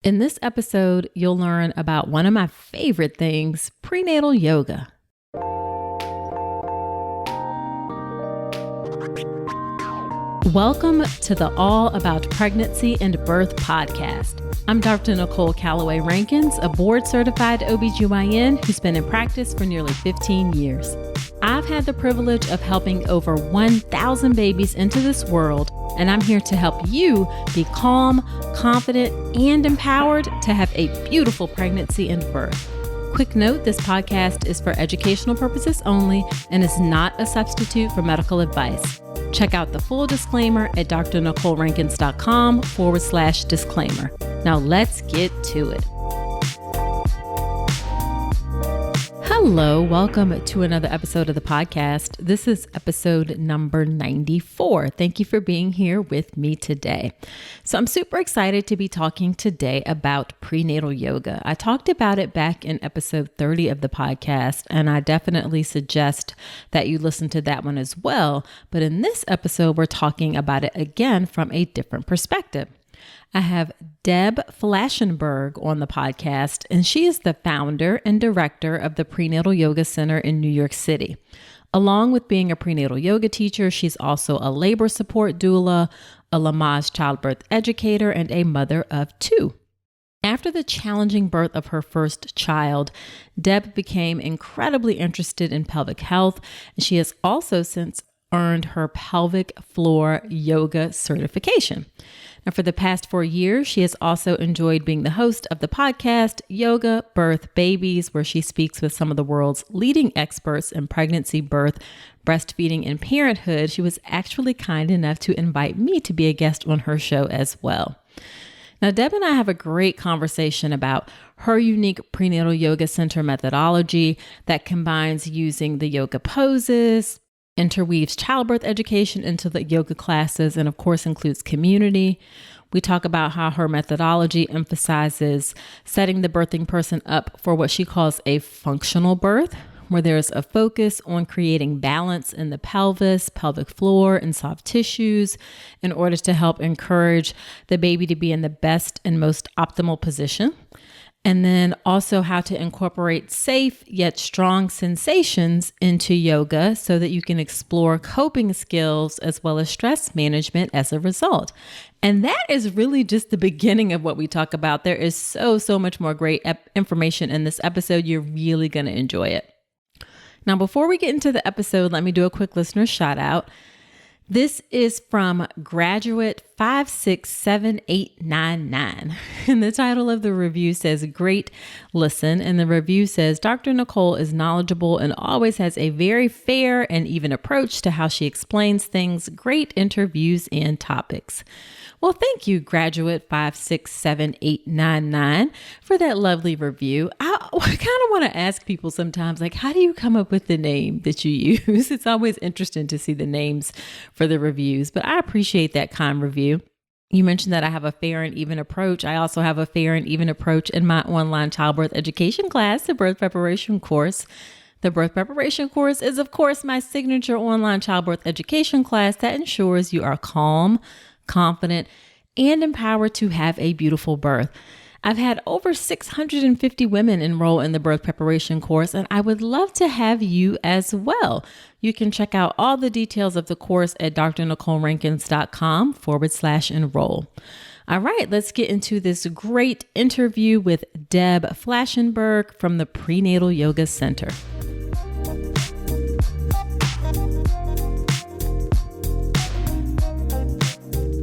In this episode, you'll learn about one of my favorite things, prenatal yoga. Welcome to the All About Pregnancy and Birth podcast. I'm Dr. Nicole Calloway Rankins, a board-certified OBGYN who's been in practice for nearly 15 years. I've had the privilege of helping over 1,000 babies into this world, and I'm here to help you be calm, confident, and empowered to have a beautiful pregnancy and birth. Quick note, this podcast is for educational purposes only and is not a substitute for medical advice. Check out the full disclaimer at drnicolerankins.com/disclaimer. Now let's get to it. Hello, welcome to another episode of the podcast. This is episode number 94. Thank you for being here with me today. So I'm super excited to be talking today about prenatal yoga. I talked about it back in episode 30 of the podcast, and I definitely suggest that you listen to that one as well. But in this episode, we're talking about it again from a different perspective. I have Deb Flashenberg on the podcast, and she is the founder and director of the Prenatal Yoga Center in New York City. Along with being a prenatal yoga teacher, she's also a labor support doula, a Lamaze childbirth educator, and a mother of two. After the challenging birth of her first child, Deb became incredibly interested in pelvic health, and she has also since earned her pelvic floor yoga certification. Now, for the past 4 years, she has also enjoyed being the host of the podcast, Yoga, Birth, Babies, where she speaks with some of the world's leading experts in pregnancy, birth, breastfeeding, and parenthood. She was actually kind enough to invite me to be a guest on her show as well. Now, Deb and I have a great conversation about her unique prenatal yoga center methodology that combines using the yoga poses, interweaves childbirth education into the yoga classes, and of course includes community. We talk about how her methodology emphasizes setting the birthing person up for what she calls a functional birth, where there's a focus on creating balance in the pelvis, pelvic floor, and soft tissues in order to help encourage the baby to be in the best and most optimal position. And then also how to incorporate safe yet strong sensations into yoga so that you can explore coping skills as well as stress management as a result. And that is really just the beginning of what we talk about. There is so much more great information in this episode. You're really going to enjoy it. Now, before we get into the episode, let me do a quick listener shout out. This is from Graduate 567899. And the title of the review says, "Great listen." And the review says, "Dr. Nicole is knowledgeable and always has a very fair and even approach to how she explains things. Great interviews and topics." Well, thank you, Graduate 567899, for that lovely review. I kind of want to ask people sometimes, like, how do you come up with the name that you use? It's always interesting to see the names for the reviews, but I appreciate that kind review. You mentioned that I have a fair and even approach. I also have a fair and even approach in my online childbirth education class, the birth preparation course. The birth preparation course is, of course, my signature online childbirth education class that ensures you are calm, confident, and empowered to have a beautiful birth. I've had over 650 women enroll in the birth preparation course, and I would love to have you as well. You can check out all the details of the course at drnicolerankins.com/enroll. All right, let's get into this great interview with Deb Flashenberg from the Prenatal Yoga Center.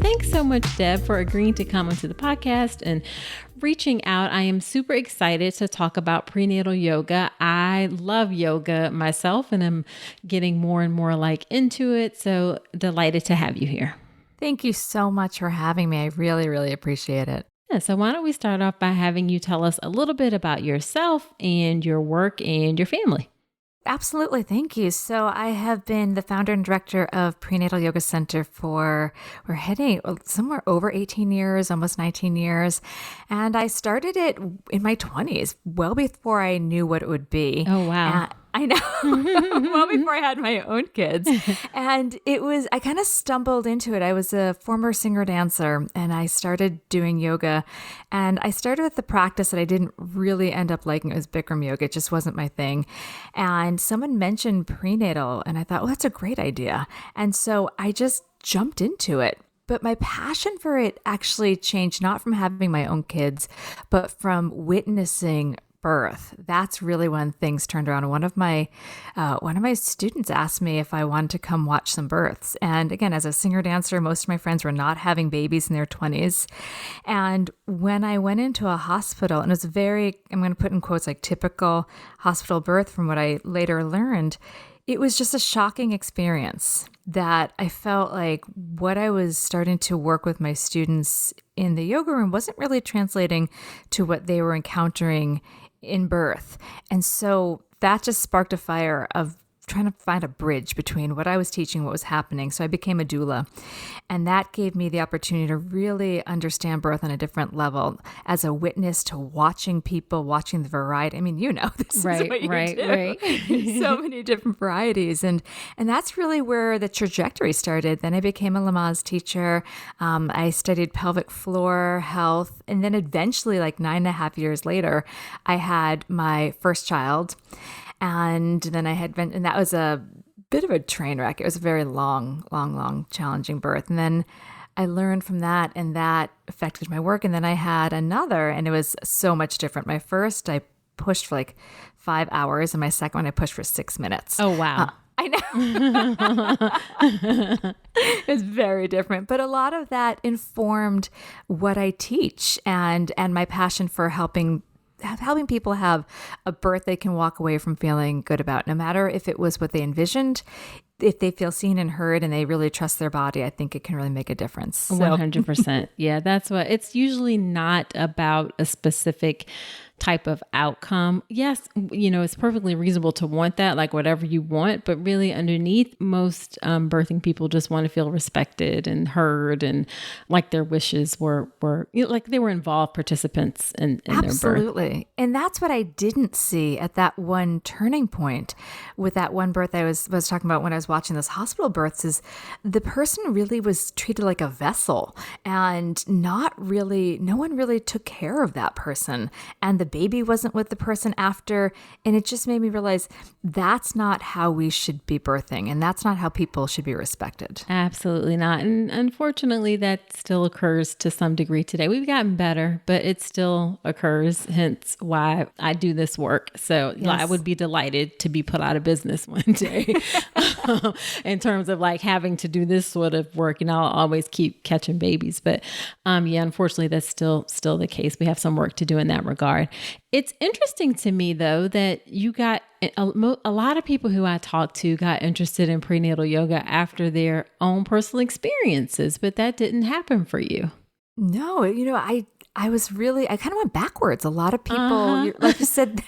Thanks so much, Deb, for agreeing to come onto the podcast and reaching out. I am super excited to talk about prenatal yoga. I love yoga myself, and I'm getting more and more into it. So delighted to have you here. Thank you so much for having me. I really, really appreciate it. Yeah, so why don't we start off by having you tell us a little bit about yourself and your work and your family. Absolutely. Thank you. So I have been the founder and director of Prenatal Yoga Center we're heading somewhere over 18 years, almost 19 years. And I started it in my 20s, well before I knew what it would be. Oh, wow. I know. Well, before I had my own kids. And I kind of stumbled into it. I was a former singer dancer and I started doing yoga. And I started with the practice that I didn't really end up liking. It was Bikram yoga. It just wasn't my thing. And someone mentioned prenatal and I thought, well, that's a great idea. And so I just jumped into it. But my passion for it actually changed not from having my own kids, but from witnessing birth. That's really when things turned around. One of my students asked me if I wanted to come watch some births. And again, as a singer dancer, most of my friends were not having babies in their 20s. And when I went into a hospital, and it was I'm going to put in quotes like typical hospital birth from what I later learned, it was just a shocking experience that I felt like what I was starting to work with my students in the yoga room wasn't really translating to what they were encountering in birth. And so that just sparked a fire of trying to find a bridge between what I was teaching, what was happening. So I became a doula. And that gave me the opportunity to really understand birth on a different level as a witness to watching people, watching the variety. I mean, this is what you do. Right. So many different varieties. And that's really where the trajectory started. Then I became a Lamaze teacher. I studied pelvic floor health. And then eventually, like 9.5 years later, I had my first child. And then and that was a bit of a train wreck. It was a very long, challenging birth. And then I learned from that, and that affected my work. And then I had another, and it was so much different. My first, I pushed for like 5 hours, and my second one, I pushed for 6 minutes. Oh, wow. I know. It's very different. But a lot of that informed what I teach and my passion for helping people have a birth they can walk away from feeling good about, no matter if it was what they envisioned. If they feel seen and heard and they really trust their body, I think it can really make a difference. So. 100%. Yeah, that's what it's usually not about a specific type of outcome. Yes, it's perfectly reasonable to want that, like whatever you want, but really underneath, most birthing people just want to feel respected and heard, and like their wishes were like they were involved participants in their birth. Absolutely. And that's what I didn't see at that one turning point with that one birth I was talking about when I was watching those hospital births, is the person really was treated like a vessel, and no one really took care of that person. And the baby wasn't with the person after. And it just made me realize that's not how we should be birthing. And that's not how people should be respected. Absolutely not. And unfortunately, that still occurs to some degree today. We've gotten better, but it still occurs, hence why I do this work. So yes. I would be delighted to be put out of business one day in terms of like having to do this sort of work. I'll always keep catching babies. But unfortunately, that's still the case. We have some work to do in that regard. It's interesting to me, though, that you got a lot of people who I talked to got interested in prenatal yoga after their own personal experiences, but that didn't happen for you. No, I kind of went backwards. A lot of people, like you said,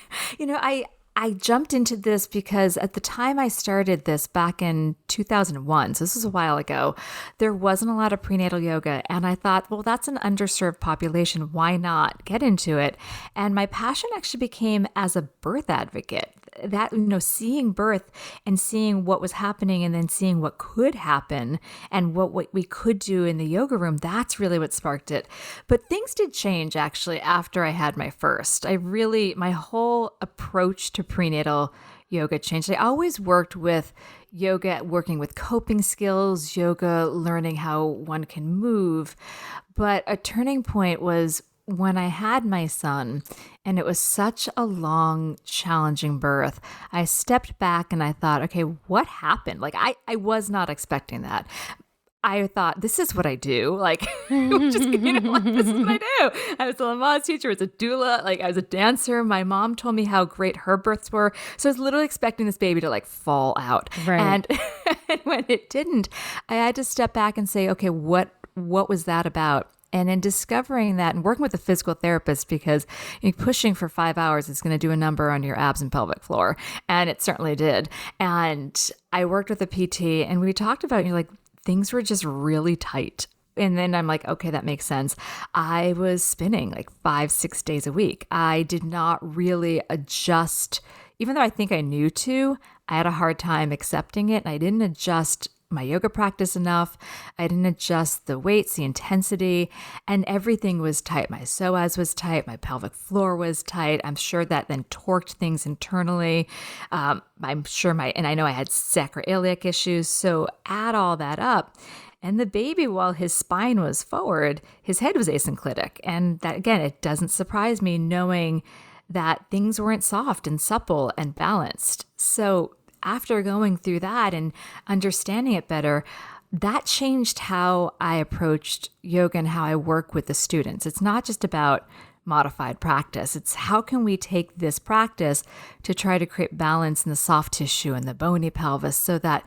I jumped into this because at the time I started this back in 2001, so this was a while ago, there wasn't a lot of prenatal yoga. And I thought, well, that's an underserved population. Why not get into it? And my passion actually became as a birth advocate. That, seeing birth and seeing what was happening and then seeing what could happen and what we could do in the yoga room, that's really what sparked it. But things did change actually after I had my first. My whole approach to prenatal yoga changed. I always worked with yoga, working with coping skills, yoga, learning how one can move. But a turning point was when I had my son, and it was such a long, challenging birth, I stepped back and I thought, okay, what happened? Like, I was not expecting that. I thought, this is what I do. Like, this is what I do. I was a Lamaze teacher, I was a doula, I was a dancer. My mom told me how great her births were. So I was literally expecting this baby to fall out. Right. And when it didn't, I had to step back and say, okay, what was that about? And in discovering that and working with a physical therapist, because pushing for 5 hours is going to do a number on your abs and pelvic floor. And it certainly did. And I worked with a PT and we talked about, things were just really tight. And then I'm like, okay, that makes sense. I was spinning 5-6 days a week. I did not really adjust even though I think I knew to, I had a hard time accepting it. And I didn't adjust my yoga practice enough. I didn't adjust the weights, the intensity, and everything was tight. My psoas was tight. My pelvic floor was tight. I'm sure that then torqued things internally. I'm sure and I know I had sacroiliac issues. So add all that up. And the baby, while his spine was forward, his head was asynclitic. And that, again, it doesn't surprise me knowing that things weren't soft and supple and balanced. So after going through that and understanding it better, that changed how I approached yoga and how I work with the students. It's not just about modified practice. It's how can we take this practice to try to create balance in the soft tissue and the bony pelvis so that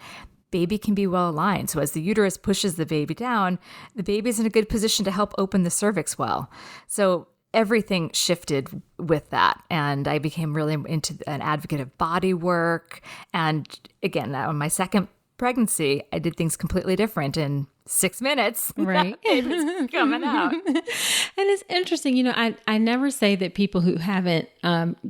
baby can be well aligned. So as the uterus pushes the baby down, the baby's in a good position to help open the cervix well. So everything shifted with that. And I became really into an advocate of body work. And again, on my second pregnancy, I did things completely different in 6 minutes. Right. It's coming out. And it's interesting, I never say that people who haven't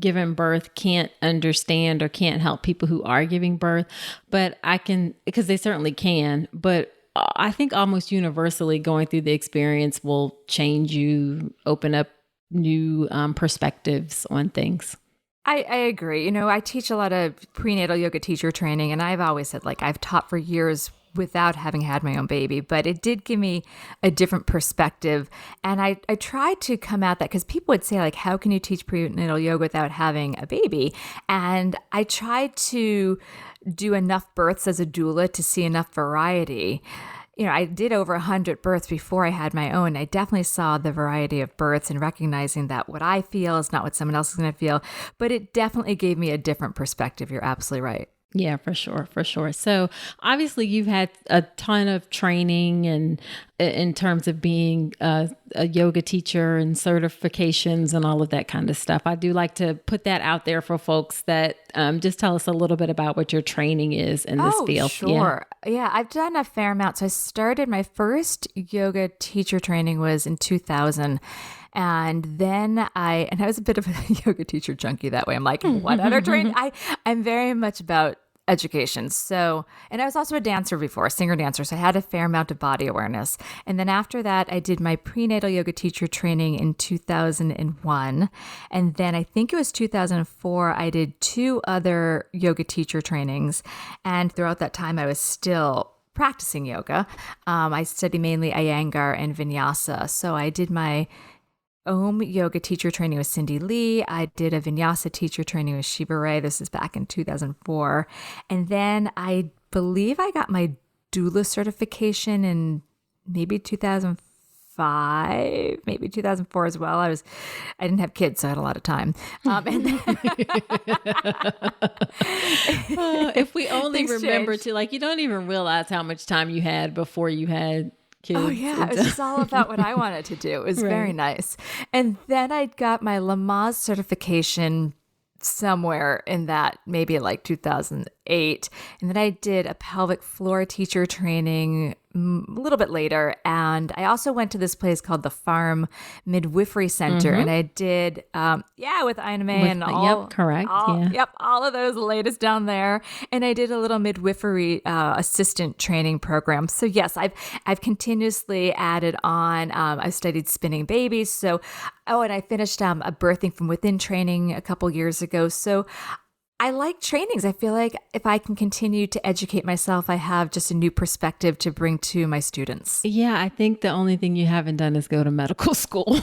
given birth can't understand or can't help people who are giving birth, but I can, because they certainly can, but I think almost universally going through the experience will change you, open up new perspectives on things. I agree. I teach a lot of prenatal yoga teacher training, and I've always said, I've taught for years without having had my own baby, but it did give me a different perspective. And I tried to come at that because people would say, how can you teach prenatal yoga without having a baby? And I tried to do enough births as a doula to see enough variety. I did over 100 births before I had my own. I definitely saw the variety of births and recognizing that what I feel is not what someone else is going to feel, but it definitely gave me a different perspective. You're absolutely right. Yeah, for sure. For sure. So obviously you've had a ton of training and in terms of being a yoga teacher and certifications and all of that kind of stuff. I do like to put that out there for folks that just tell us a little bit about what your training is in this field. Sure. Yeah, I've done a fair amount. So I started my first yoga teacher training was in 2000. And then I was a bit of a yoga teacher junkie that way. I'm like, what other training? I'm very much about education. So, and I was also a dancer before, a singer dancer. So I had a fair amount of body awareness. And then after that, I did my prenatal yoga teacher training in 2001. And then I think it was 2004, I did 2 other yoga teacher trainings. And throughout that time, I was still practicing yoga. I studied mainly Iyengar and Vinyasa. So I did my Om yoga teacher training with Cindy Lee. I did a Vinyasa teacher training with Shiva Ray. This is back in 2004. And then I believe I got my doula certification in maybe 2005, maybe 2004 as well. I didn't have kids, so I had a lot of time. And then if we only remember changed. to, you don't even realize how much time you had before you had kids. Oh, yeah. It was just all about what I wanted to do. It was very nice. And then I got my Lamaze certification somewhere in that, maybe 2008. And then I did a pelvic floor teacher training a little bit later. And I also went to this place called the Farm Midwifery Center. And I did, with Ina May and all. Yep, correct. Yep, all of those latest down there. And I did a little midwifery assistant training program. So yes, I've continuously added on. I've studied spinning babies. So, and I finished a birthing from within training a couple years ago. So I like trainings. I feel like if I can continue to educate myself, I have just a new perspective to bring to my students. Yeah, I think the only thing you haven't done is go to medical school.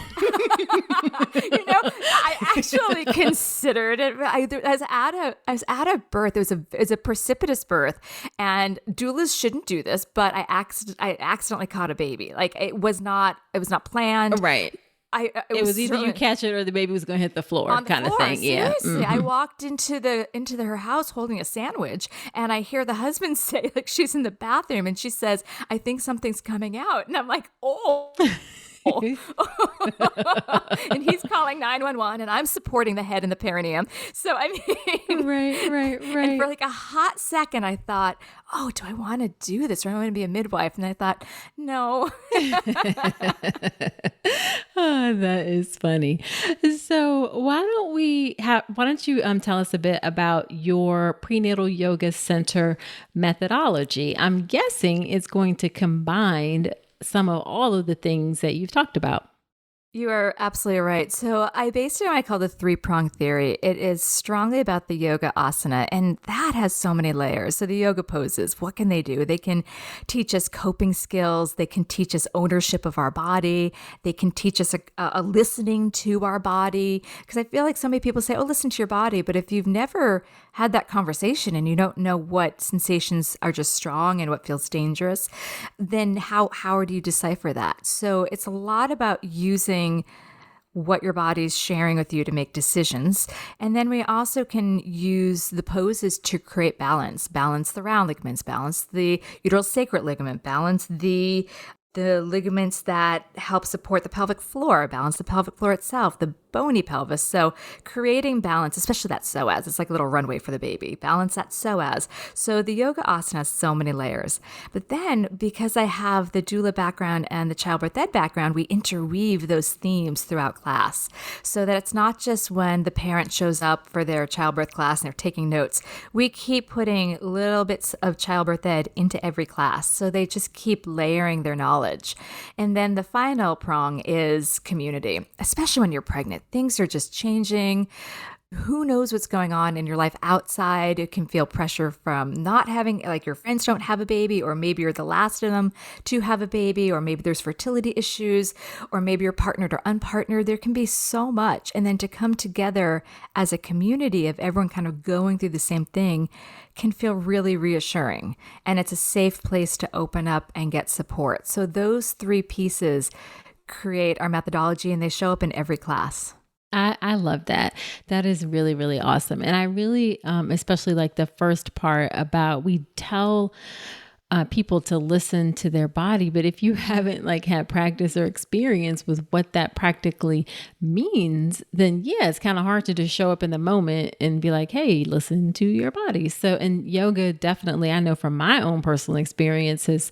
I actually considered it. I was at a birth. It was a precipitous birth, and doulas shouldn't do this, but I accidentally caught a baby. It was not planned. Right. It was either you catch it or the baby was going to hit the floor, of thing. Seriously. Yeah. Mm-hmm. I walked into her house holding a sandwich, and I hear the husband say, she's in the bathroom, and she says, "I think something's coming out," and I'm like, "Oh." And he's calling 911 and I'm supporting the head and the perineum. So I mean, Right. and for like a hot second, I thought, oh, do I want to do this? Or do I want to be a midwife? And I thought, no. Oh, that is funny. So why don't you tell us a bit about your Prenatal Yoga Center methodology? I'm guessing it's going to combine some of all of the things that you've talked about. You are absolutely right. So I based it on what I call the three-prong theory. It is strongly about the yoga asana, and that has so many layers. So the yoga poses, what can they do? They can teach us coping skills. They can teach us ownership of our body. They can teach us a listening to our body. Because I feel like so many people say, oh, listen to your body. But if you've never had that conversation and you don't know what sensations are just strong and what feels dangerous, then how do you decipher that? So it's a lot about using what your body's sharing with you to make decisions. And then we also can use the poses to create balance the round ligaments, balance the uteral sacral ligament, balance the ligaments that help support the pelvic floor, balance the pelvic floor itself, the bony pelvis. So creating balance, especially that psoas, it's like a little runway for the baby. Balance that psoas. So the yoga asana has so many layers. But then because I have the doula background and the childbirth ed background, we interweave those themes throughout class so that it's not just when the parent shows up for their childbirth class and they're taking notes. We keep putting little bits of childbirth ed into every class. So they just keep layering their knowledge. And then the final prong is community, especially when you're pregnant. Things are just changing. Who knows what's going on in your life outside? It can feel pressure from not having, like your friends don't have a baby, or maybe you're the last of them to have a baby, or maybe there's fertility issues, or maybe you're partnered or unpartnered. There can be so much. And then to come together as a community of everyone kind of going through the same thing can feel really reassuring. And it's a safe place to open up and get support. So those three pieces create our methodology, and they show up in every class. I love that. That is really, really awesome. And I really, especially like the first part about we tell people to listen to their body, but if you haven't like had practice or experience with what that practically means, then yeah, it's kind of hard to just show up in the moment and be like, hey, listen to your body. So, and yoga definitely, I know from my own personal experience has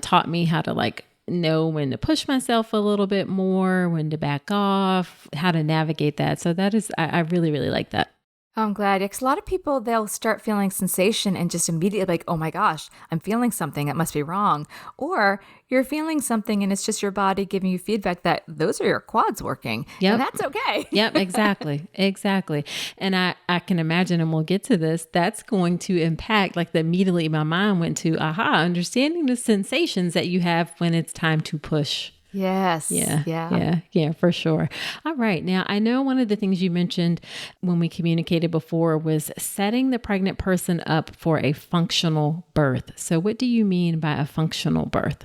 taught me how to like know when to push myself a little bit more, when to back off, how to navigate that. So that is, I really, really like that. Oh, I'm glad. Because a lot of people, they'll start feeling sensation and just immediately like, oh my gosh, I'm feeling something. That must be wrong. Or you're feeling something and it's just your body giving you feedback that those are your quads working. Yep. And that's okay. Yep, exactly. Exactly. And I can imagine, and we'll get to this, that's going to impact, like immediately my mind went to, understanding the sensations that you have when it's time to push. Yes. Yeah, for sure. All right. Now, I know one of the things you mentioned when we communicated before was setting the pregnant person up for a functional birth. So what do you mean by a functional birth?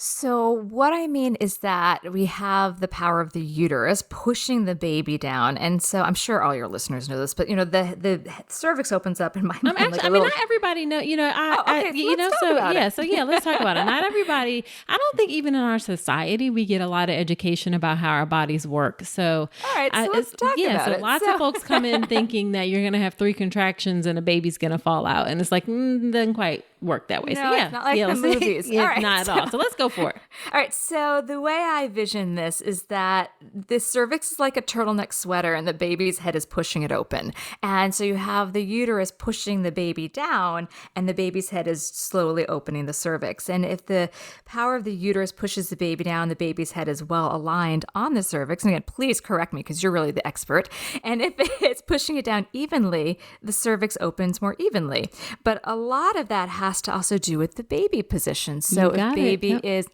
So what I mean is that we have the power of the uterus pushing the baby down. And so I'm sure all your listeners know this, but the cervix opens up in my mind. Actually, not everybody know, let's talk about it. Not everybody, I don't think even in our society, we get a lot of education about how our bodies work. So, all right, so let's talk about it. So lots of folks come in thinking that you're going to have 3 contractions and a baby's going to fall out. And it's like, doesn't quite work that way. No, it's not like the movies. Yeah, right, not at all. So let's go for it. All right. So the way I vision this is that the cervix is like a turtleneck sweater and the baby's head is pushing it open. And so you have the uterus pushing the baby down and the baby's head is slowly opening the cervix. And if the power of the uterus pushes the baby down, the baby's head is well aligned on the cervix. And again, please correct me because you're really the expert. And if it's pushing it down evenly, the cervix opens more evenly. But a lot of that has to also do with the baby position. So if baby is,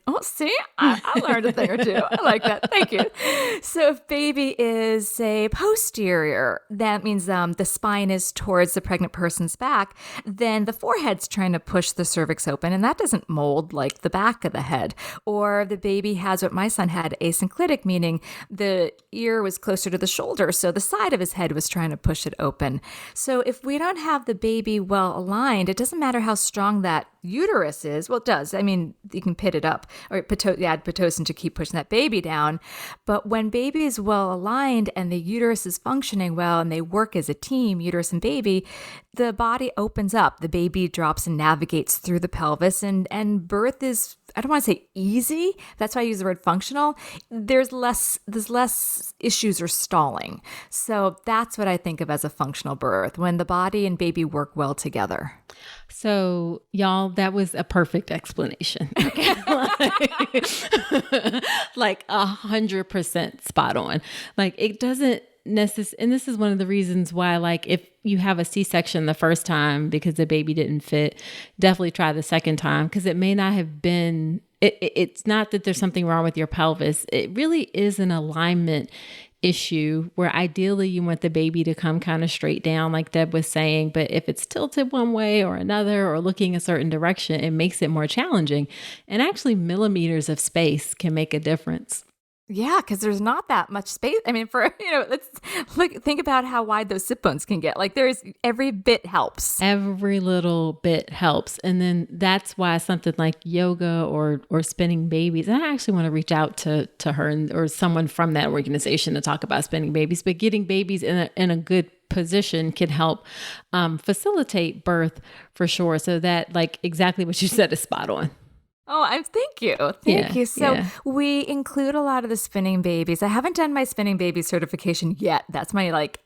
I learned a thing or two. I like that. Thank you. So if baby is, say, posterior, that means the spine is towards the pregnant person's back, then the forehead's trying to push the cervix open, and that doesn't mold like the back of the head. Or the baby has what my son had, asynclitic, meaning the ear was closer to the shoulder, so the side of his head was trying to push it open. So if we don't have the baby well aligned, it doesn't matter how strong strong that uterus is, well, it does. I mean, you can pit it up or add Pitocin to keep pushing that baby down. But when baby is well aligned and the uterus is functioning well and they work as a team, uterus and baby, the body opens up. The baby drops and navigates through the pelvis, and birth is, I don't want to say easy. That's why I use the word functional. There's less issues or stalling. So that's what I think of as a functional birth, when the body and baby work well together. So y'all, that was a perfect explanation. Like 100% spot on. Like it doesn't necessarily, and this is one of the reasons why, like if you have a C-section the first time because the baby didn't fit, definitely try the second time, because it may not have been, it's not that there's something wrong with your pelvis. It really is an alignment issue where ideally you want the baby to come kind of straight down, like Deb was saying. But if it's tilted one way or another or looking a certain direction, it makes it more challenging. And actually millimeters of space can make a difference. Yeah, because there's not that much space. I mean, let's think about how wide those sit bones can get. Like every bit helps. Every little bit helps. And then that's why something like yoga or spinning babies, and I actually want to reach out to her or someone from that organization to talk about spinning babies, but getting babies in a good position can help facilitate birth for sure. So that, like exactly what you said, is spot on. Oh, thank you. Thank you. So we include a lot of the spinning babies. I haven't done my spinning baby certification yet. That's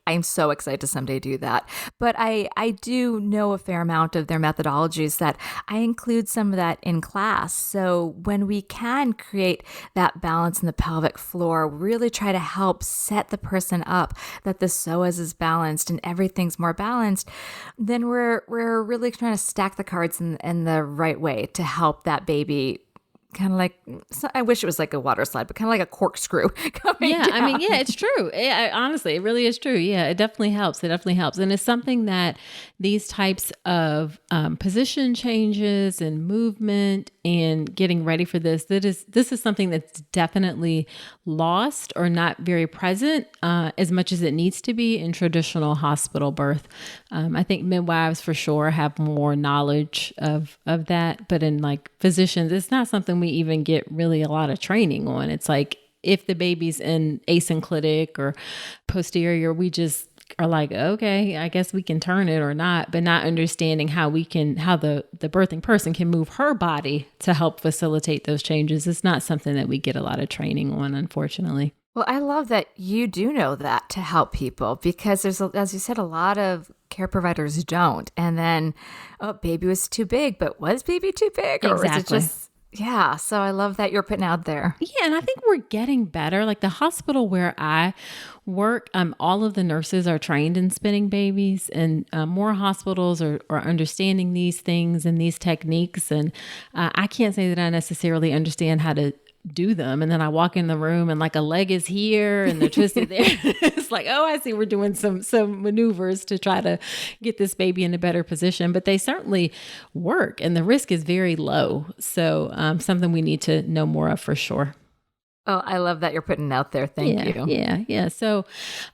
I'm so excited to someday do that. But I do know a fair amount of their methodologies that I include some of that in class. So when we can create that balance in the pelvic floor, really try to help set the person up that the psoas is balanced and everything's more balanced, then we're really trying to stack the cards in the right way to help that baby kind of like, I wish it was like a water slide, but kind of like a corkscrew coming down. I mean, it's true. Honestly, it really is true. Yeah, it definitely helps. And it's something that these types of position changes and movement and getting ready for this is something that's definitely lost or not very present as much as it needs to be in traditional hospital birth. I think midwives for sure have more knowledge of that, but in like physicians, it's not something we even get really a lot of training on. It's like if the baby's in asynclitic or posterior, we just are like, okay, I guess we can turn it or not, but not understanding how the birthing person can move her body to help facilitate those changes. It's not something that we get a lot of training on, unfortunately. Well, I love that you do know that to help people, because there's, as you said, a lot of care providers don't. And then, baby was too big, but was baby too big? Or exactly. Was it just... Yeah. So I love that you're putting out there. Yeah. And I think we're getting better. Like the hospital where I work, all of the nurses are trained in spinning babies, and more hospitals are understanding these things and these techniques. And I can't say that I necessarily understand how to do them. And then I walk in the room and like a leg is here and they're twisted there. It's like, oh, I see, we're doing some maneuvers to try to get this baby in a better position, but they certainly work and the risk is very low. So something we need to know more of for sure. Oh, I love that you're putting it out there. Thank you. Yeah. So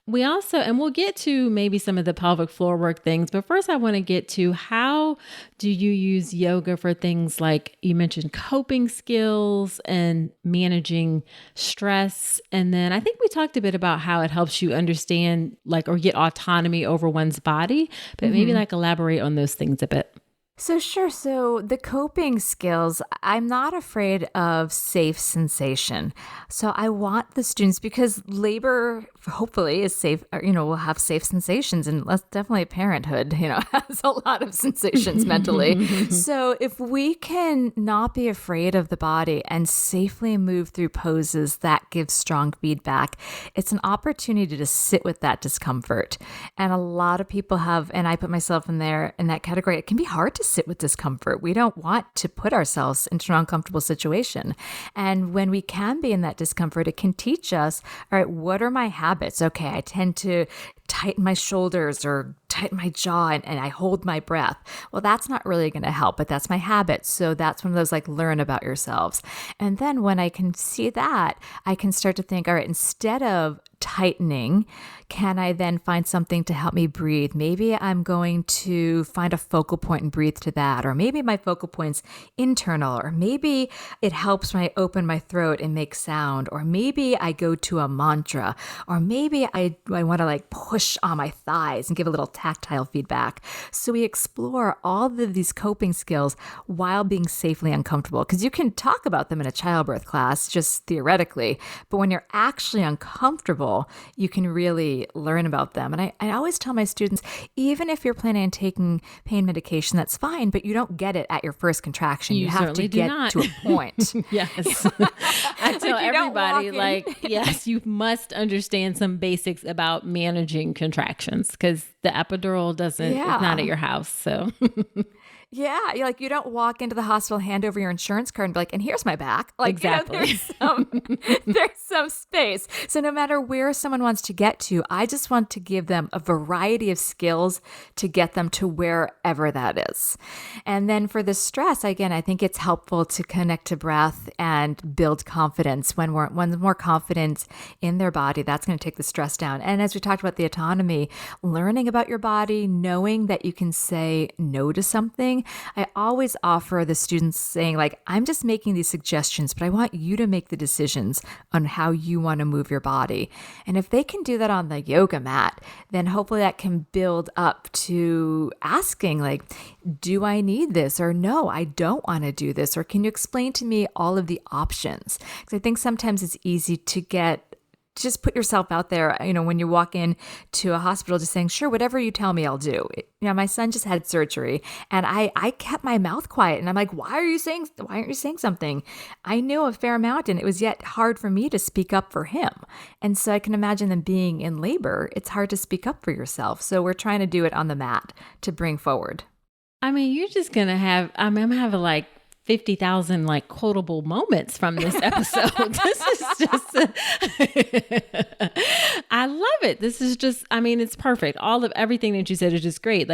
we also, and we'll get to maybe some of the pelvic floor work things, but first I want to get to, how do you use yoga for things like you mentioned coping skills and managing stress? And then I think we talked a bit about how it helps you understand or get autonomy over one's body, but maybe elaborate on those things a bit. So sure. So the coping skills, I'm not afraid of safe sensation. So I want the students, because labor hopefully is safe, or, we'll have safe sensations, and that's definitely parenthood, has a lot of sensations mentally. So if we can not be afraid of the body and safely move through poses that give strong feedback, it's an opportunity to sit with that discomfort. And a lot of people have, and I put myself in that category, it can be hard to sit with discomfort. We don't want to put ourselves into an uncomfortable situation. And when we can be in that discomfort, it can teach us, all right, what are my habits? Okay, I tend to tighten my shoulders or tighten my jaw and I hold my breath. Well, that's not really going to help, but that's my habit. So that's one of those learn about yourselves. And then when I can see that, I can start to think, all right, instead of tightening, can I then find something to help me breathe? Maybe I'm going to find a focal point and breathe to that. Or maybe my focal point's internal. Or maybe it helps when I open my throat and make sound. Or maybe I go to a mantra. Or maybe I want to like push on my thighs and give a little tactile feedback. So we explore all of these coping skills while being safely uncomfortable. Because you can talk about them in a childbirth class, just theoretically. But when you're actually uncomfortable, you can really learn about them. And I always tell my students, even if you're planning on taking pain medication, that's fine, but you don't get it at your first contraction. You have to get to a point. Yes. I tell everybody, yes, you must understand some basics about managing contractions because the epidural it's not at your house. So yeah, you don't walk into the hospital, hand over your insurance card and be like, and here's my back. Exactly. There's some space. So no matter where someone wants to get to, I just want to give them a variety of skills to get them to wherever that is. And then for the stress, again, I think it's helpful to connect to breath and build confidence. When we're more confident in their body, that's going to take the stress down. And as we talked about the autonomy, learning about your body, knowing that you can say no to something. I always offer the students saying I'm just making these suggestions, but I want you to make the decisions on how you want to move your body. And if they can do that on the yoga mat, then hopefully that can build up to asking do I need this? Or no, I don't want to do this. Or can you explain to me all of the options? Because I think sometimes it's easy to just put yourself out there, when you walk in to a hospital, just saying, sure, whatever you tell me, I'll do. My son just had surgery and I kept my mouth quiet and I'm like, why aren't you saying something? I knew a fair amount and it was yet hard for me to speak up for him. And so I can imagine them being in labor. It's hard to speak up for yourself. So we're trying to do it on the mat to bring forward. You're just going to have, I'm having 50,000 quotable moments from this episode. This is just, I love it. This is just, it's perfect. Everything that you said is just great.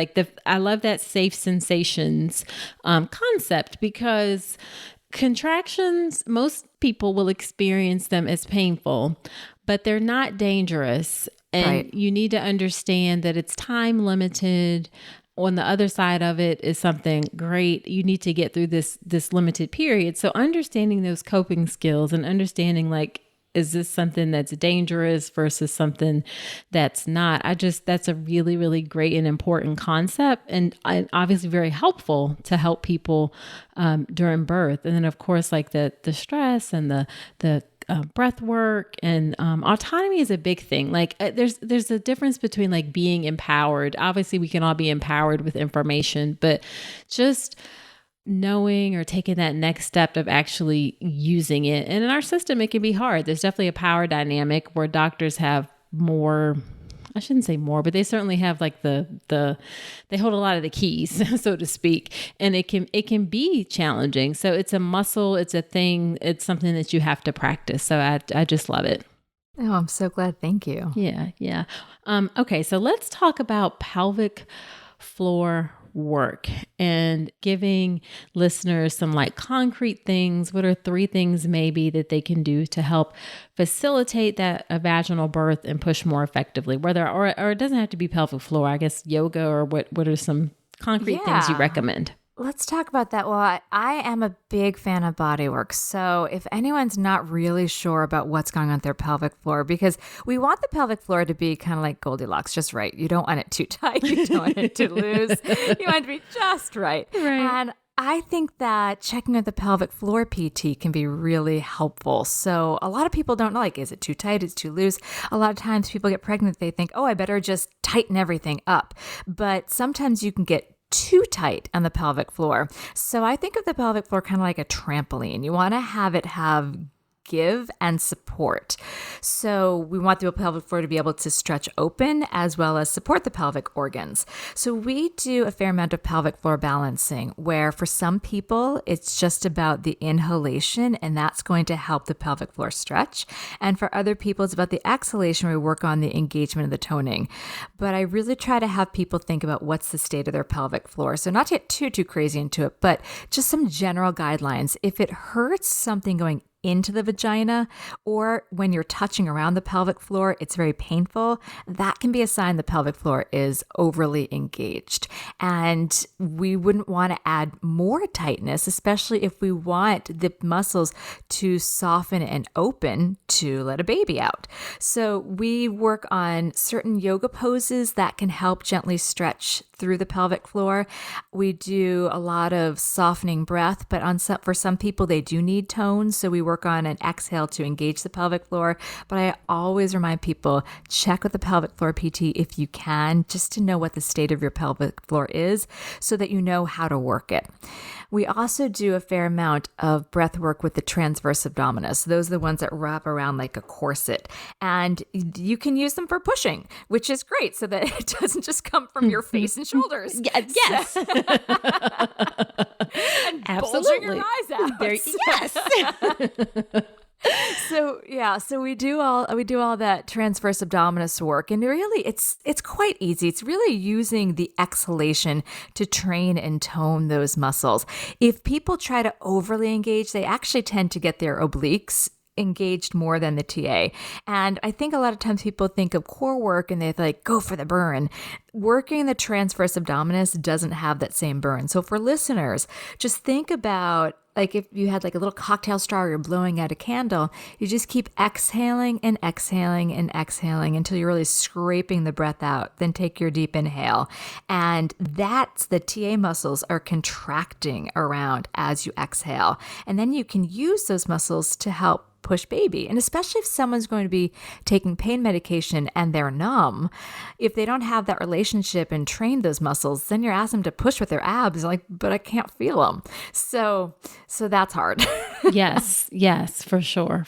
I love that safe sensations concept because contractions, most people will experience them as painful, but they're not dangerous. And right. You need to understand that it's time limited. On the other side of it is something great. You need to get through this limited period. So understanding those coping skills and understanding is this something that's dangerous versus something that's not? That's a really, really great and important concept and obviously very helpful to help people during birth. And then of course, the stress and the breath work and autonomy is a big thing. There's a difference between being empowered. Obviously, we can all be empowered with information, but just knowing or taking that next step of actually using it. And in our system, it can be hard. There's definitely a power dynamic where doctors have more. I shouldn't say more, but they certainly have they hold a lot of the keys, so to speak, and it can be challenging. So it's a muscle, it's a thing, it's something that you have to practice. So I just love it. Oh, I'm so glad. Thank you. Yeah. Okay, so let's talk about pelvic floor work and giving listeners some concrete things. What are 3 things maybe that they can do to help facilitate that vaginal birth and push more effectively? Or it doesn't have to be pelvic floor. I guess yoga or what are some concrete things you recommend? Let's talk about that. Well, I am a big fan of body work. So if anyone's not really sure about what's going on with their pelvic floor, because we want the pelvic floor to be kind of like Goldilocks, just right. You don't want it too tight. You don't want it too loose. You want it to be just right. And I think that checking with the pelvic floor PT can be really helpful. So a lot of people don't know, is it too tight? Is it too loose? A lot of times people get pregnant, they think, I better just tighten everything up. But sometimes you can get too tight on the pelvic floor. So I think of the pelvic floor kind of like a trampoline. You want to have it have give and support. So we want the pelvic floor to be able to stretch open as well as support the pelvic organs. So we do a fair amount of pelvic floor balancing where for some people, it's just about the inhalation and that's going to help the pelvic floor stretch. And for other people, it's about the exhalation where we work on the engagement of the toning. But I really try to have people think about what's the state of their pelvic floor. So not to get too crazy into it, but just some general guidelines. If it hurts something going into the vagina, or when you're touching around the pelvic floor, it's very painful, that can be a sign the pelvic floor is overly engaged. And we wouldn't want to add more tightness, especially if we want the muscles to soften and open to let a baby out. So we work on certain yoga poses that can help gently stretch through the pelvic floor. We do a lot of softening breath, but for some people, they do need tone. So we work on an exhale to engage the pelvic floor. But I always remind people, check with the pelvic floor PT if you can, just to know what the state of your pelvic floor is so that you know how to work it. We also do a fair amount of breath work with the transverse abdominis. Those are the ones that wrap around like a corset. And you can use them for pushing, which is great so that it doesn't just come from your face and shoulders. Yes. And Absolutely. bulging your eyes out. Yes. So we do all that transverse abdominis work, and really it's quite easy. It's really using the exhalation to train and tone those muscles. If people try to overly engage, they actually tend to get their obliques engaged more than the TA. And I think a lot of times people think of core work and they like go for the burn. Working the transverse abdominis doesn't have that same burn. So for listeners, just think about like if you had like a little cocktail straw or you're blowing out a candle, you just keep exhaling and exhaling and exhaling until you're really scraping the breath out. Then take your deep inhale. And that's the TA muscles are contracting around as you exhale. And then you can use those muscles to help push baby. And especially if someone's going to be taking pain medication and they're numb, if they don't have that relationship and train those muscles, then you're asking them to push with their abs, like, but I can't feel them. So that's hard. Yes, for sure.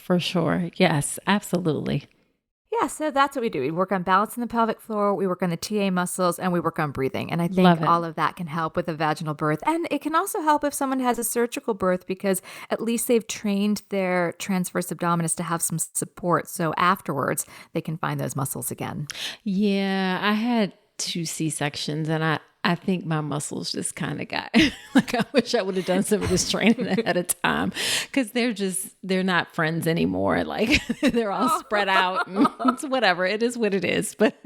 Yes, absolutely. Yeah, so that's what we do. We work on balancing the pelvic floor, we work on the TA muscles, and we work on breathing. And I think all of that can help with a vaginal birth. And it can also help if someone has a surgical birth because at least they've trained their transverse abdominis to have some support. So afterwards, they can find those muscles again. Yeah, I had 2 C-sections and I think my muscles just kind of got like, I wish I would have done some of this training ahead of time because they're not friends anymore. Like they're all spread out and it's whatever. It is what it is. But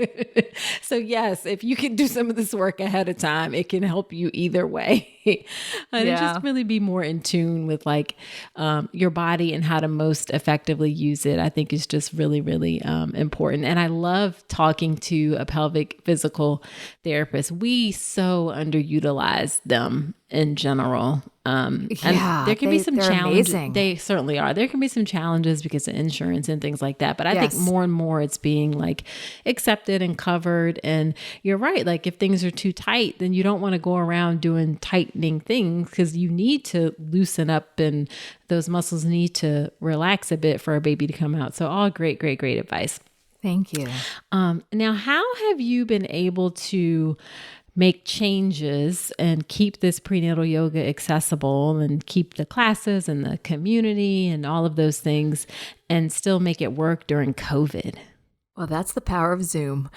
so yes, if you can do some of this work ahead of time, it can help you either way. And just really be more in tune with like your body and how to most effectively use it. I think is just really, really important. And I love talking to a pelvic physical therapist. We so underutilize them in general. And there can be some challenges. Amazing. They certainly are. There can be some challenges because of insurance and things like that. But I think more and more it's being like accepted and covered. And you're right. Like if things are too tight, then you don't want to go around doing tightening things because you need to loosen up and those muscles need to relax a bit for a baby to come out. So all great advice. Thank you. Now, how have you been able to make changes and keep this prenatal yoga accessible and keep the classes and the community and all of those things and still make it work during COVID? Well, that's the power of Zoom.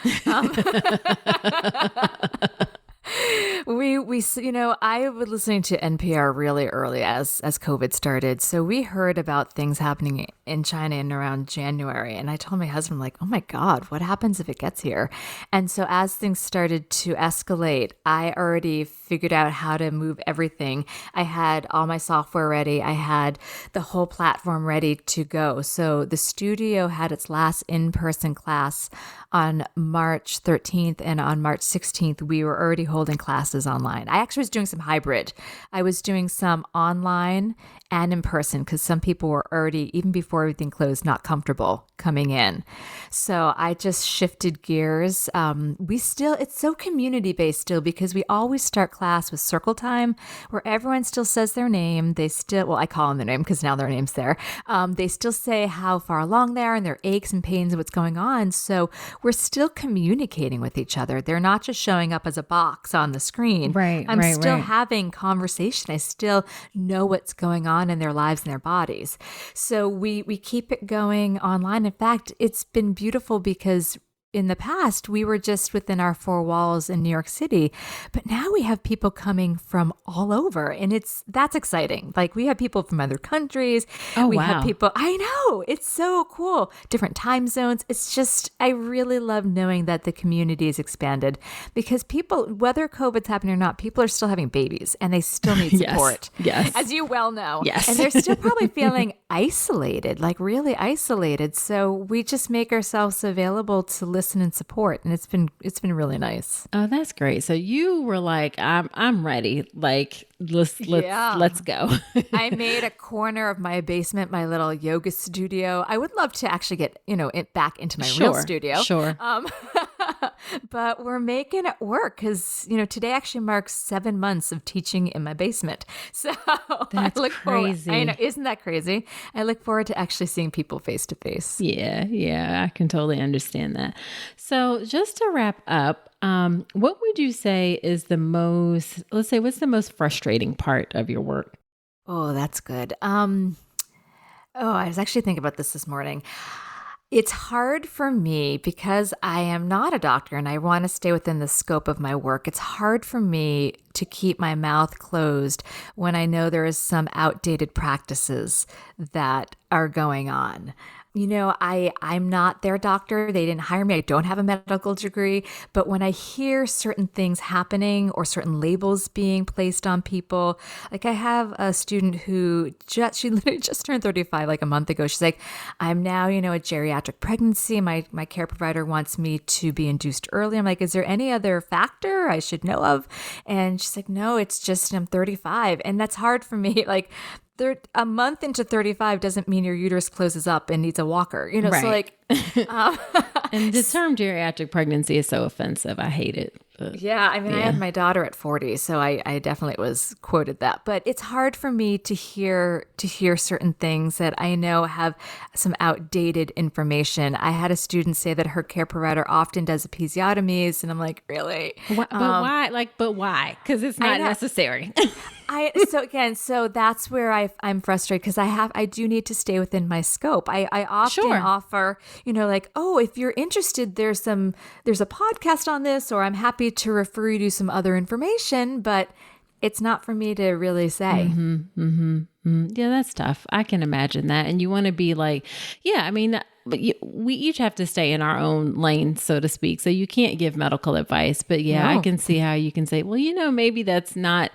I was listening to NPR really early as COVID started. So we heard about things happening in China in around January. And I told my husband, like, oh my God, what happens if it gets here? And so as things started to escalate, I already figured out how to move everything. I had all my software ready. I had the whole platform ready to go. So the studio had its last in-person class on March 13th, and on March 16th, we were already holding classes online. I actually was doing some hybrid. I was doing some online and in person because some people were already, even before everything closed, not comfortable coming in. So I just shifted gears. It's so community-based still because we always start class with circle time where everyone still says their name. I call them their name because now their name's there. They still say how far along they are and their aches and pains and what's going on. So we're still communicating with each other. They're not just showing up as a box on the screen. I'm still having conversation. I still know what's going on in their lives and their bodies. So we keep it going online. In fact, it's been beautiful because in the past, we were just within our four walls in New York City, but now we have people coming from all over, and that's exciting. Like, we have people from other countries. Oh, we wow. have people, I know, it's so cool. Different time zones. It's just, I really love knowing that the community is expanded, because people, whether COVID's happening or not, people are still having babies and they still need support. Yes. As you well know. Yes. And they're still probably feeling isolated, like really isolated. So we just make ourselves available to listen and support, and it's been really nice. Oh, that's great. So you were like, I'm ready. Like, let's go. I made a corner of my basement, my little yoga studio. I would love to actually get, it back into my real studio. Sure. But we're making it work, because, today actually marks 7 months of teaching in my basement. So That's I look crazy. forward. I know, isn't that crazy? I look forward to actually seeing people face to face. Yeah, I can totally understand that. So just to wrap up, what would you say is what's the most frustrating part of your work? Oh, that's good. I was actually thinking about this morning. It's hard for me because I am not a doctor and I want to stay within the scope of my work. It's hard for me to keep my mouth closed when I know there is some outdated practices that are going on. I'm not their doctor. They didn't hire me. I don't have a medical degree. But when I hear certain things happening or certain labels being placed on people, like I have a student who she literally just turned 35 like a month ago. She's like, I'm now, a geriatric pregnancy. My care provider wants me to be induced early. I'm like, is there any other factor I should know of? And she's like, no, it's just I'm 35. And that's hard for me. Like, a month into 35 doesn't mean your uterus closes up and needs a walker, Right. So like, and the term geriatric pregnancy is so offensive. I hate it. Yeah, I mean, I had my daughter at 40, so I definitely was quoted that. But it's hard for me to hear certain things that I know have some outdated information. I had a student say that her care provider often does episiotomies, and I'm like, really? But why? But why? Because it's not necessary. So that's where I'm frustrated, because I do need to stay within my scope. I often offer, if you're interested, there's a podcast on this, or I'm happy to refer you to some other information, but it's not for me to really say. Yeah, that's tough. I can imagine that. And you want to be like, but we each have to stay in our own lane, so to speak. So you can't give medical advice, but I can see how you can say, well, maybe that's not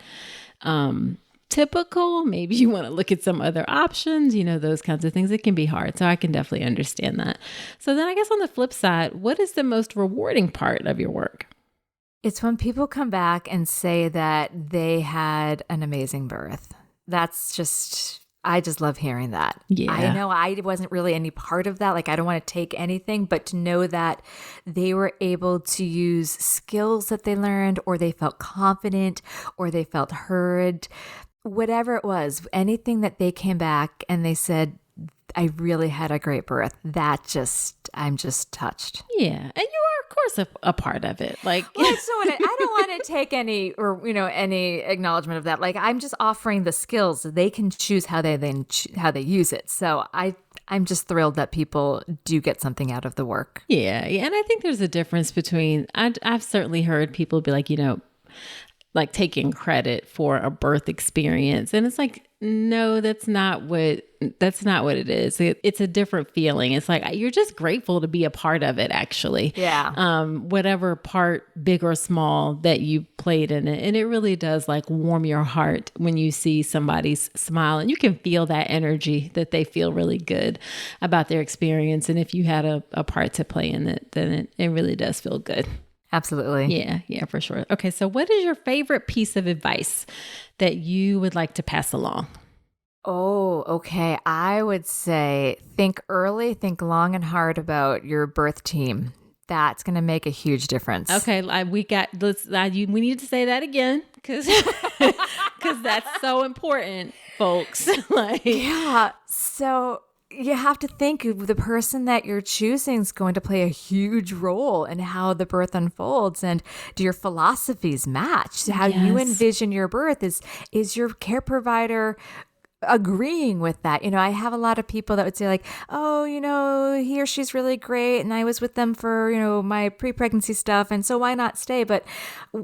typical. Maybe you want to look at some other options, those kinds of things. It can be hard. So I can definitely understand that. So then I guess on the flip side, what is the most rewarding part of your work? It's when people come back and say that they had an amazing birth. I just love hearing that. Yeah. I know I wasn't really any part of that. Like, I don't want to take anything, but to know that they were able to use skills that they learned, or they felt confident, or they felt heard, whatever it was, anything that they came back and they said, I really had a great birth. I'm just touched. Yeah. And you are, of course, a part of it. Like, well, I don't want to take any acknowledgement of that. Like, I'm just offering the skills. They can choose how they use it. So I'm just thrilled that people do get something out of the work. Yeah. And I think there's a difference between, I've certainly heard people be like, like taking credit for a birth experience. And it's like, no, that's not what it is. It's a different feeling. It's like, you're just grateful to be a part of it, actually. Yeah. Whatever part, big or small, that you played in it. And it really does like warm your heart when you see somebody's smile, and you can feel that energy that they feel really good about their experience. And if you had a part to play in it, then it really does feel good. Absolutely. Yeah, for sure. Okay, so what is your favorite piece of advice that you would like to pass along? Oh, okay. I would say think early, think long and hard about your birth team. That's going to make a huge difference. Okay, we need to say that again, because that's so important, folks. Yeah. So you have to think the person that you're choosing is going to play a huge role in how the birth unfolds, and do your philosophies match? How you envision your birth? Is your care provider agreeing with that. I have a lot of people that would say like, oh, he or she's really great. And I was with them for, my pre-pregnancy stuff. And so why not stay? But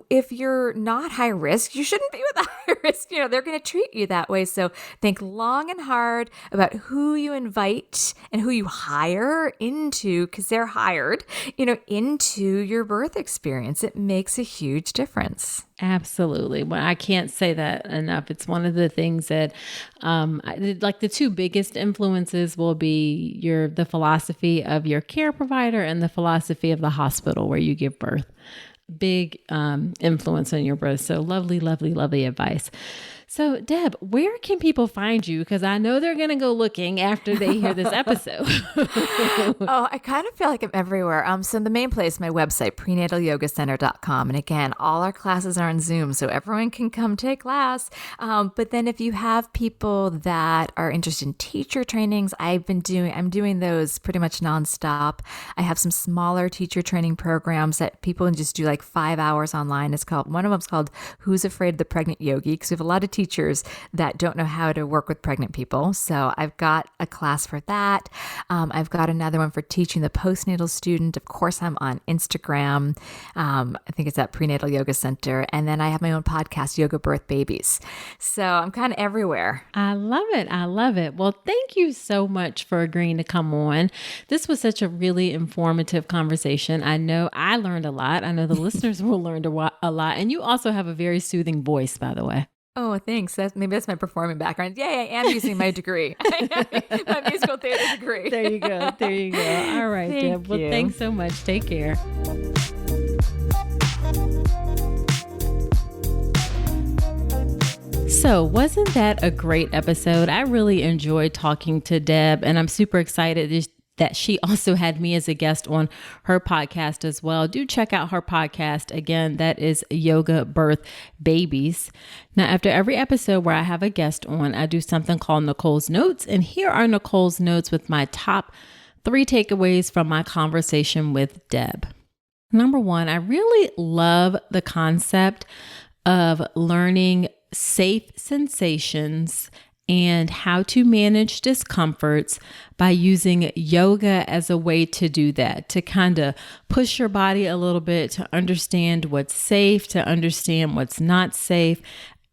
if you're not high risk, you shouldn't be with a high risk. They're going to treat you that way. So think long and hard about who you invite and who you hire into, because they're hired, into your birth experience. It makes a huge difference. Absolutely. Well, I can't say that enough. It's one of the things that, like the two biggest influences will be the philosophy of your care provider and the philosophy of the hospital where you give birth. Big influence on your birth. So lovely, lovely, lovely advice. So Deb, where can people find you? Because I know they're going to go looking after they hear this episode. Oh, I kind of feel like I'm everywhere. So the main place, my website, prenatalyogacenter.com. And again, all our classes are on Zoom, so everyone can come take class. But then if you have people that are interested in teacher trainings, I'm doing those pretty much nonstop. I have some smaller teacher training programs that people can just do like 5 hours online. One of them's called Who's Afraid of the Pregnant Yogi? Because we have a lot of teachers that don't know how to work with pregnant people. So I've got a class for that. I've got another one for teaching the postnatal student. Of course, I'm on Instagram. I think it's at Prenatal Yoga Center. And then I have my own podcast, Yoga Birth Babies. So I'm kind of everywhere. I love it. I love it. Well, thank you so much for agreeing to come on. This was such a really informative conversation. I know I learned a lot. I know the listeners will learn a lot. And you also have a very soothing voice, by the way. Oh, thanks. Maybe that's my performing background. Yeah, I am using my degree, my musical theater degree. There you go. All right, Deb. Well, thanks so much. Take care. So wasn't that a great episode? I really enjoyed talking to Deb, and I'm super excited that she also had me as a guest on her podcast as well. Do check out her podcast. Again, that is Yoga Birth Babies. Now, after every episode where I have a guest on, I do something called Nicole's Notes. And here are Nicole's notes with my top 3 takeaways from my conversation with Deb. Number 1, I really love the concept of learning safe sensations and how to manage discomforts by using yoga as a way to do that, to kind of push your body a little bit, to understand what's safe, to understand what's not safe.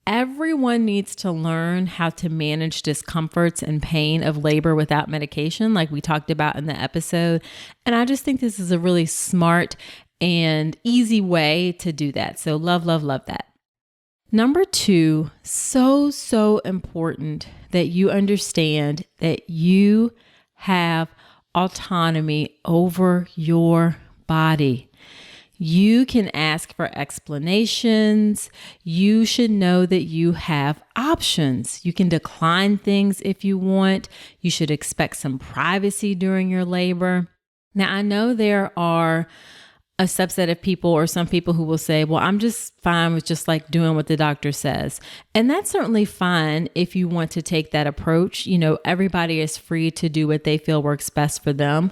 Everyone needs to learn how to manage discomforts and pain of labor without medication, like we talked about in the episode. And I just think this is a really smart and easy way to do that. So love, love, love that. Number 2, so important that you understand that you have autonomy over your body. You can ask for explanations. You should know that you have options. You can decline things if you want. You should expect some privacy during your labor. Now, I know there are a subset of people or some people who will say, well, I'm just fine with just like doing what the doctor says. And that's certainly fine if you want to take that approach. Everybody is free to do what they feel works best for them.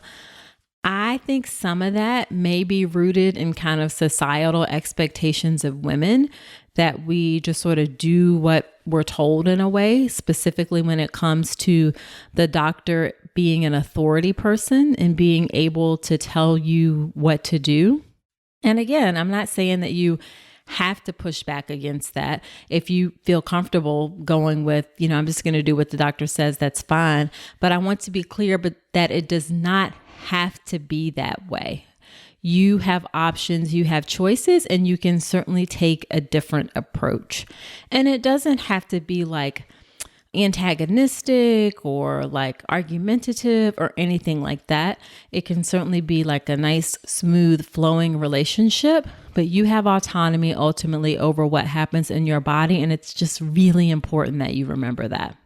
I think some of that may be rooted in kind of societal expectations of women, that we just sort of do what we're told in a way, specifically when it comes to the doctor being an authority person and being able to tell you what to do. And again, I'm not saying that you have to push back against that. If you feel comfortable going with, I'm just going to do what the doctor says, that's fine. But I want to be clear, that it does not have to be that way. You have options, you have choices, and you can certainly take a different approach. And it doesn't have to be like antagonistic or like argumentative or anything like that. It can certainly be like a nice, smooth, flowing relationship, but you have autonomy ultimately over what happens in your body. And it's just really important that you remember that.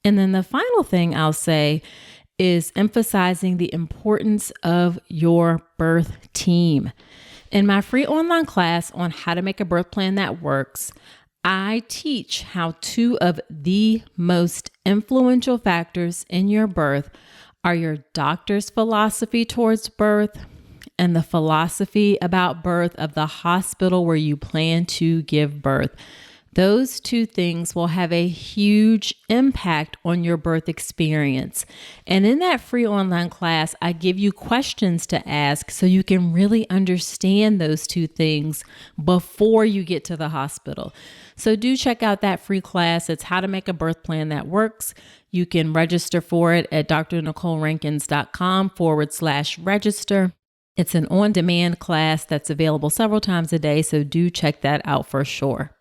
And then the final thing I'll say is emphasizing the importance of your birth team. In my free online class on how to make a birth plan that works, I teach how 2 of the most influential factors in your birth are your doctor's philosophy towards birth and the philosophy about birth of the hospital where you plan to give birth. Those two things will have a huge impact on your birth experience. And in that free online class, I give you questions to ask so you can really understand those two things before you get to the hospital. So do check out that free class. It's How to Make a Birth Plan That Works. You can register for it at drnicolerankins.com/register. It's an on-demand class that's available several times a day, so do check that out for sure.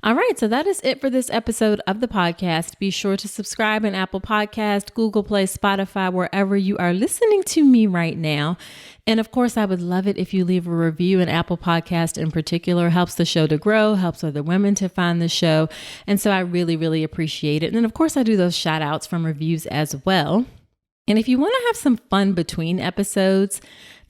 All right, so that is it for this episode of the podcast. Be sure to subscribe in Apple Podcast, Google Play, Spotify, wherever you are listening to me right now. And of course, I would love it if you leave a review in Apple Podcast in particular. Helps the show to grow, helps other women to find the show. And so I really, really appreciate it. And then of course, I do those shout outs from reviews as well. And if you want to have some fun between episodes,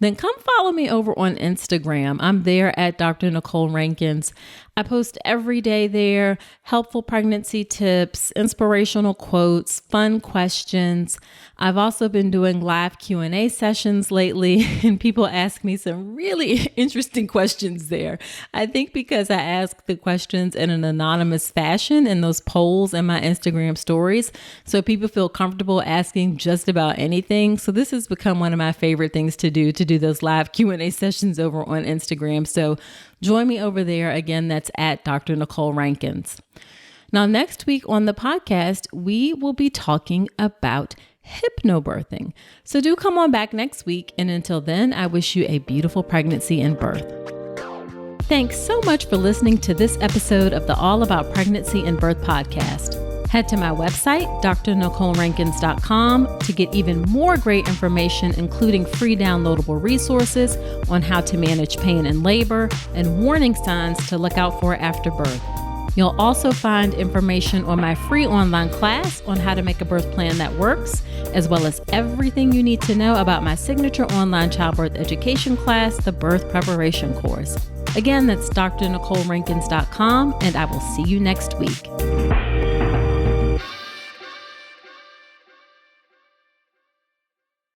then come follow me over on Instagram. I'm there at Dr. Nicole Rankins. I post every day there, helpful pregnancy tips, inspirational quotes, fun questions. I've also been doing live Q&A sessions lately, and people ask me some really interesting questions there. I think because I ask the questions in an anonymous fashion in those polls in my Instagram stories, so people feel comfortable asking just about anything. So this has become one of my favorite things to do those live Q&A sessions over on Instagram. So join me over there. Again, that's at Dr. Nicole Rankins. Now, next week on the podcast, we will be talking about hypnobirthing. So do come on back next week. And until then, I wish you a beautiful pregnancy and birth. Thanks so much for listening to this episode of the All About Pregnancy and Birth podcast. Head to my website, drnicolerankins.com, to get even more great information, including free downloadable resources on how to manage pain and labor and warning signs to look out for after birth. You'll also find information on my free online class on how to make a birth plan that works, as well as everything you need to know about my signature online childbirth education class, the Birth Preparation Course. Again, that's drnicolerankins.com, and I will see you next week.